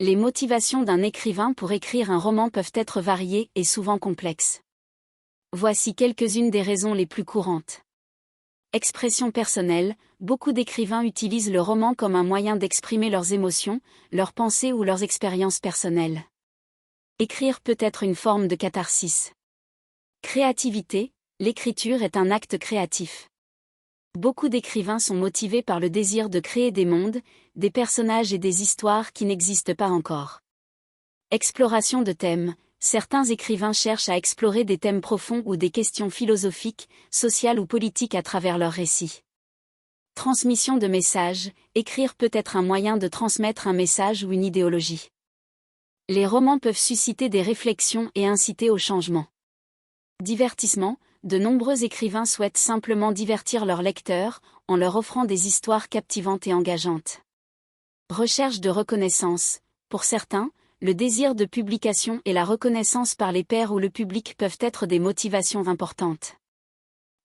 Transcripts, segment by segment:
Les motivations d'un écrivain pour écrire un roman peuvent être variées et souvent complexes. Voici quelques-unes des raisons les plus courantes. Expression personnelle, beaucoup d'écrivains utilisent le roman comme un moyen d'exprimer leurs émotions, leurs pensées ou leurs expériences personnelles. Écrire peut être une forme de catharsis. Créativité, l'écriture est un acte créatif. Beaucoup d'écrivains sont motivés par le désir de créer des mondes, des personnages et des histoires qui n'existent pas encore. Exploration de thèmes, certains écrivains cherchent à explorer des thèmes profonds ou des questions philosophiques, sociales ou politiques à travers leurs récits. Transmission de messages, écrire peut être un moyen de transmettre un message ou une idéologie. Les romans peuvent susciter des réflexions et inciter au changement. Divertissement, de nombreux écrivains souhaitent simplement divertir leurs lecteurs, en leur offrant des histoires captivantes et engageantes. Recherche de reconnaissance, pour certains, le désir de publication et la reconnaissance par les pairs ou le public peuvent être des motivations importantes.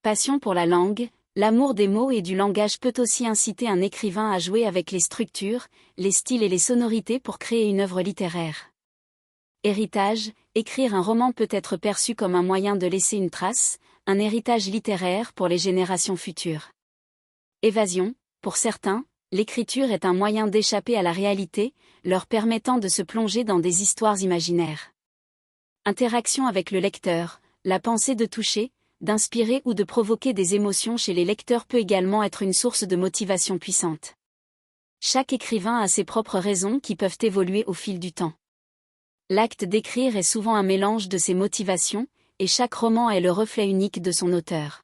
Passion pour la langue, l'amour des mots et du langage peut aussi inciter un écrivain à jouer avec les structures, les styles et les sonorités pour créer une œuvre littéraire. Héritage, écrire un roman peut être perçu comme un moyen de laisser une trace, un héritage littéraire pour les générations futures. Évasion, pour certains, l'écriture est un moyen d'échapper à la réalité, leur permettant de se plonger dans des histoires imaginaires. Interaction avec le lecteur, la pensée de toucher, d'inspirer ou de provoquer des émotions chez les lecteurs peut également être une source de motivation puissante. Chaque écrivain a ses propres raisons qui peuvent évoluer au fil du temps. L'acte d'écrire est souvent un mélange de ces motivations, et chaque roman est le reflet unique de son auteur.